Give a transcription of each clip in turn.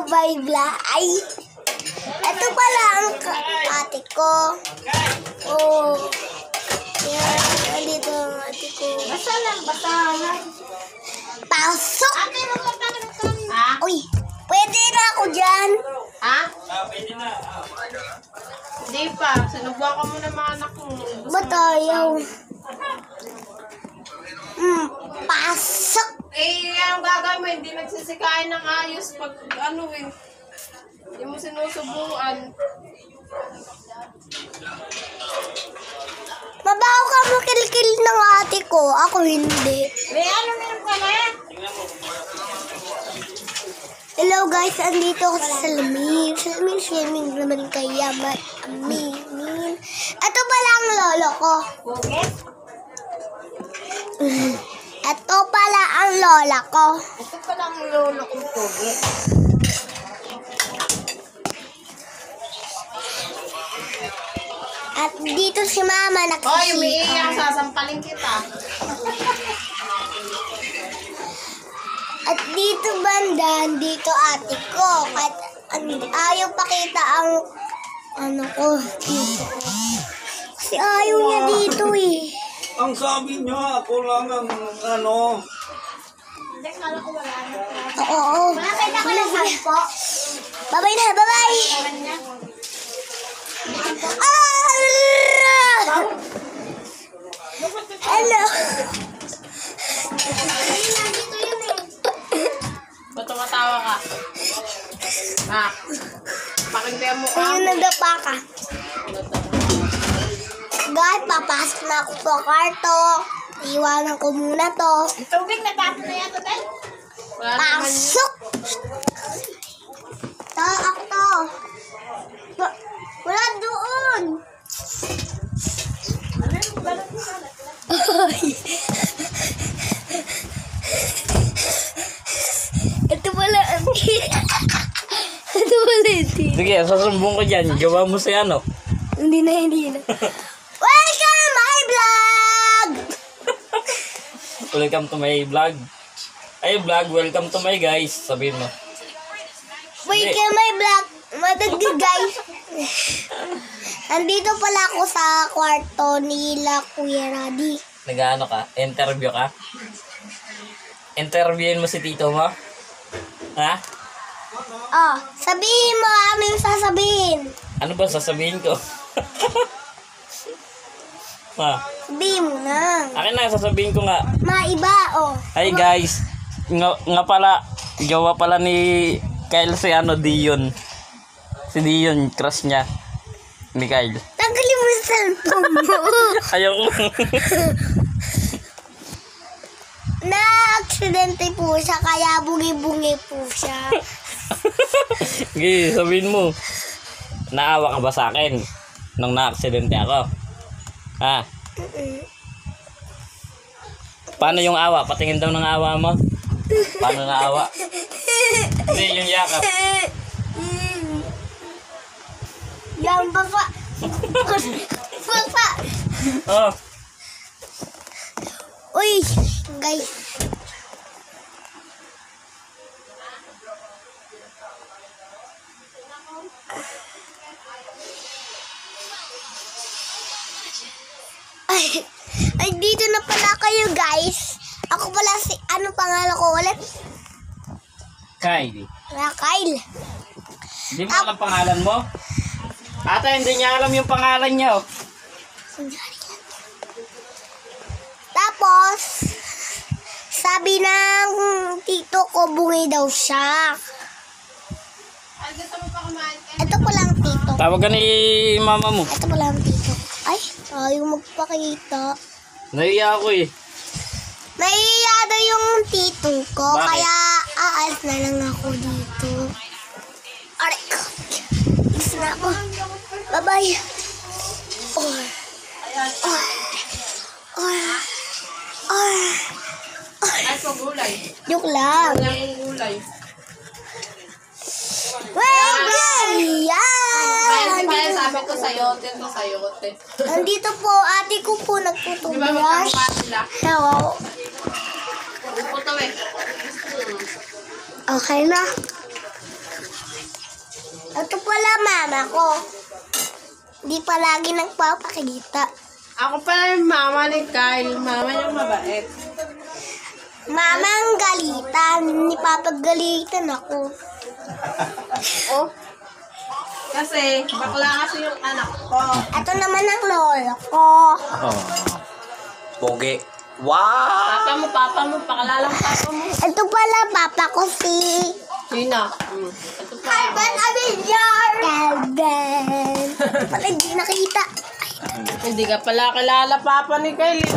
Babay Bla. Ay, ito pala ang ate ko. Oh. Yan, andito ang ate ko. Basta lang. Pasok! Ate, magpapagod kami. Ha? Uy, pwede na ako dyan. Ha? Pwede na. Hindi pa. Sinubukan ko muna mga anak mo. Ba't ayaw? Pasok! Eh, anong gagawin mo? Hindi nagsisikain ng ayos pag ano eh. Hindi mo sinusubuan. Mabaho ka mo kilikil ng ate ko. Ako hindi. May ano meron ka na? Hello guys, andito ako sa Salamin. Salamin swimming naman kaya Amin. Ito pala ang lolo ko. Bugit? Ito pala ang lola ko. Ito pa lang ang lolo kong bugit. At dito si mama Hoy, nakikita. umiiyak. Sasampalin kita. At dito banda, dito ate ko. At ayaw pakita ang ano ko. Dito. Kasi ayaw niya dito eh. Ang sabi niya, ako lang ang ano. Hindi, kala ko wala na. Oo. Nakita ko lang po. Bye-bye na, bye-bye. Hello. Ba't tumatawa ka? Ha? Pakinggan mo ka. Ayun, nagdapa ka. Guys, papasok na ako sa kwarto. Iwanan ko muna to. Tubig na tato na yan, Totel. Wala naman yun. Pasok! Ako to. Wala doon. Ito pala. Ito pala ito. Sige, sasumbong ko dyan. Gawa mo si ano. Hindi na. Welcome my vlog! Welcome to my vlog. Ay vlog, welcome to my guys. Sabihin mo. Welcome my vlog. Madagdag guys. Andito pala ako sa kwarto nila Kuya Radi. Nag-ano ka? Interview ka? Interviewin mo si tito mo? Ha? Oh, sabihin mo ano yung sasabihin. Ano ba sasabihin ko? Ha? Sabihin mo na. Akin na, sasabihin ko nga. Maiba, oh. Hi guys. Nga pala, gawa pala ni Kyle si ano, Dion. Si Dion, crush niya. Ni Kyle. Tanggalin mo yung cellphone mo. Ayoko. Na-aksidente po siya, kaya bungi-bungi po siya. Okay, sabihin mo. Naawa ka ba sa akin? Nung na-aksidente ako? Ha? Paano yung awa? Patingin daw ng awa mo? Paano naawa? Hindi, yung yakap. Yan, baba. Baba. Oh. Uy, guys. Ay, dito na pala kayo, guys. Ako pala si, ano pangalan ko ulit? Kyle. Kyle. Hindi mo alam pangalan mo? Ate, hindi niya alam yung pangalan niya. Oh. Tapos, sabi ng tito ko, bungi daw siya. Ay, gusto mo pa kumain ka? Ito pala ang tito. Tawag ka ni mama mo. Ito pala ang tito. Ay, ayaw magpakita. Naiya ako eh. Naiiya daw yung tito ko, Bakit? kaya aalis na lang ako dito. Aray ko. Alis na ako. Bye-bye. Oh. Oh. Oh. Ay, pagulay. Joke lang. Wala yung gulay. Well, yan! Kaya sabi ko sayote to sayote. Nandito po, ate ko po Di ba nagtutubrush. magkakapat sila? Hello. Puto eh. Okay na. Ito pala mama ko. Hindi palagi nagpapakita. Ako pala yung mama ni Kyle. Mama niya mabait. Mama ang galitan. Nipapagalitan ako. Oh. Kasi, bakla kasi yung anak ko. Ito naman ang lolo ko. Oh. Pogi. Wow! Papa mo, pakalalang papa mo. Ito pala papa ko si Sino? Ito pa. Calvin Avillar. Calvin. Pala hindi nakita. Hindi ka pala kilala papa ni Kyle.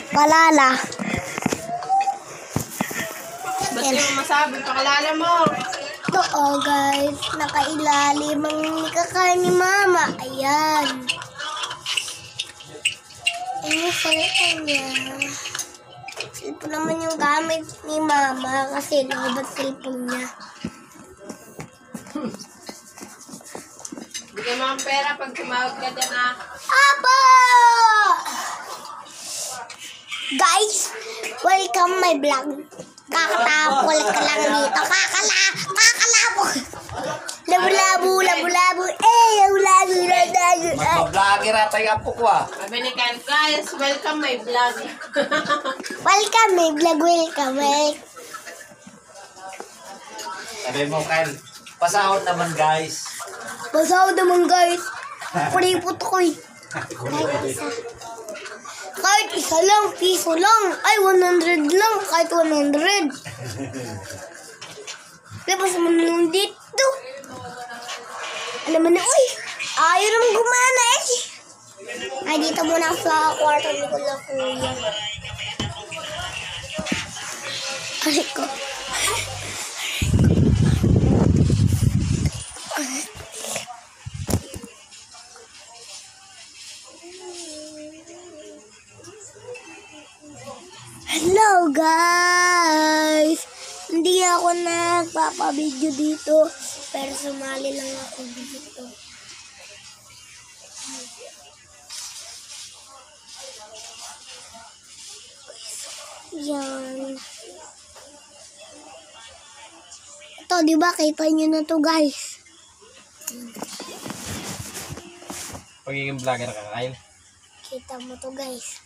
Palala. Ba't yung masabi, pakilala mo? Ito oh guys. Nakailalim ang nikakain ni mama. Ayan. Ano cellphone niya? Cellphone naman yung gamit ni mama kasi lobat cellphone niya. Bigyan mo ang pera pag tumawag ka dyan ah. Apo! Guys, welcome my vlog. Kakatapol ka lang dito. Kakalabo. Labo-labo, labo-labo. Labo-labo, labo-labo. Mag-vlogger ata yung apo ko ah. Sabi ni Kyle, guys, welcome my vlog. Welcome my vlog, welcome. Sabi mo, Kyle, pasahod naman guys. Pasahod naman guys. Kuripot ko eh. Kahit isa lang, piso lang. Ay, 100 lang. Kahit 100. Labas mo nung dito. Alam mo na, uy. Ayaw naman gumana eh. Ay, dito muna sa kwarto ni Kula Kuya. Aray ko. Hello guys! Hindi ako nagpapabideo dito, pero sumali lang ako dito. Yan. Ito, di ba? Kita nyo na to guys. Pagiging vlogger ka, Kyle. Kita mo to guys.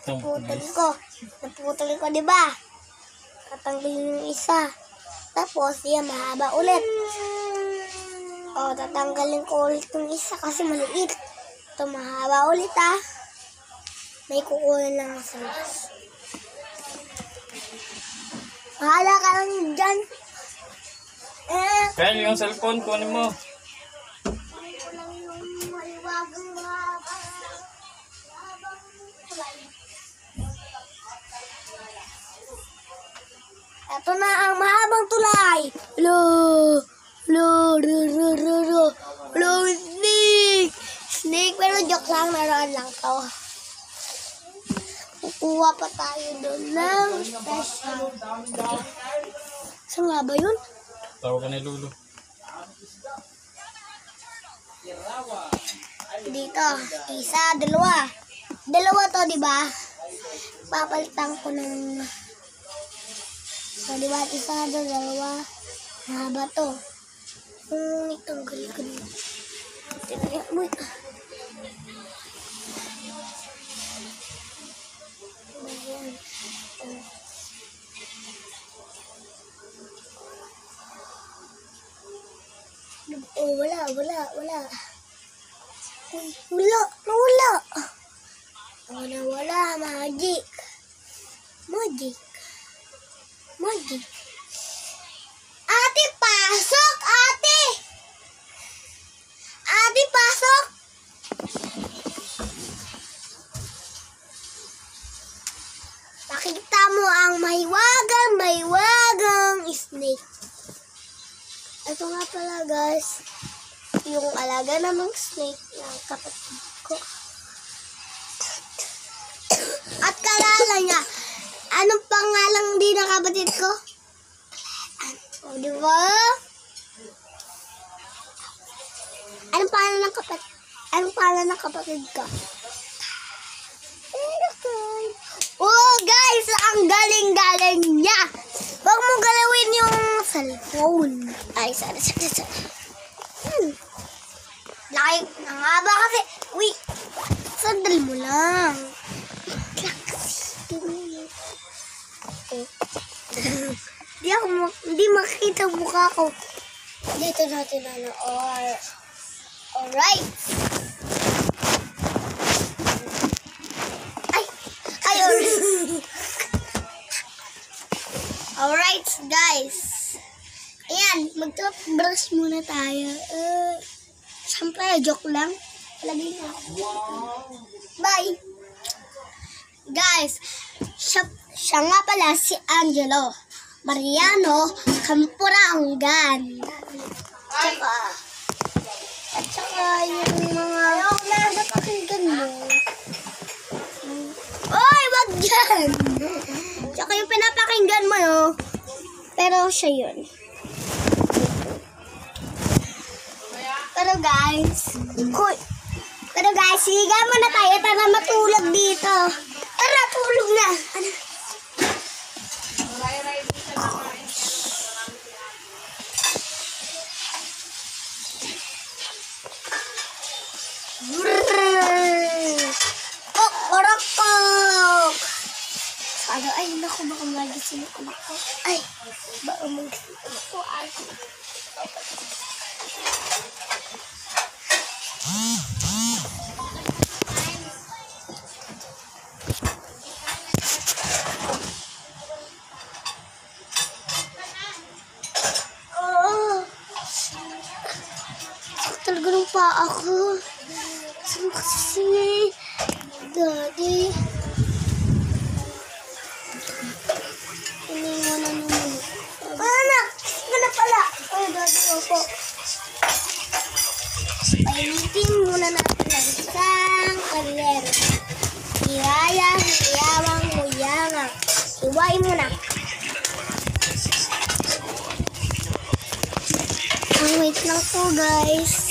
Naputol. Naputol ko, di ba? Tatanggalin yung isa. Tapos, yan, mahaba ulit. O, tatanggalin ko ulit yung isa kasi maliit. Ito, mahaba ulit, ah. May kukunin lang sa labas. Mahala ka lang dyan. Kyle, yung cellphone, kunin mo. Ito lang yung maliwagang mahaba. Ito na ang mahabang tulay. Snake. Snake, pero joke lang, naroon lang to. Kukuha pa tayo doon ng special. Saan nga ba yun? Tawag ka ni Lulu. Dito, isa, dalawa. Dalawa to, di ba? Papalitan ko ng... So, di ba? Isa, dalawa. Mahaba to. Itanggal ko dito. Uy. Ayan. Oh, wala. Uy, wala. Wala. Magic. Ate, pasok! Ate, pasok! Pakita mo ang mahiwagang snake. Ito nga pala guys, yung alaga namang snake ng kapatid ko. At kalala niya, anong pangalan din ng kapatid ko? O, di ba? Anong pangalan ng kapatid ko? Oh guys, ang galing-galing niya. Huwag mo galawin yung cellphone. Ay, sorry. Laki, nangaba kasi. Uy, sandal mo lang. Hindi makikita ang mukha ko. Dito natin alright. Alright, guys. Ayan, mag-toothbrush muna tayo. Siyempre, joke lang. Lagay na ako. Bye. Guys, siya nga pala si Angelo Mariano Camporangan. At saka yung mga napakinggan mo. Oy, wag dyan! Tsaka yung pinapakinggan mo, no? Pero siya yun. Pero guys, higa muna tayo para matulog dito. Tara, tulog na. Ano? Orokok! Ano? Ay, naku, baka magising yung anak ko. Ay, baka magising yung anak ko. Ay. Sakit talaga ng paa ko. Saan kasi Daddy? Iniwanan naman. Anak! Gana pala! Ay, Daddy, opo. Painitin muna natin ang isang kalero. Hiyayang, hiyawang, huyangang. Iwain mo na. Wait lang po, guys.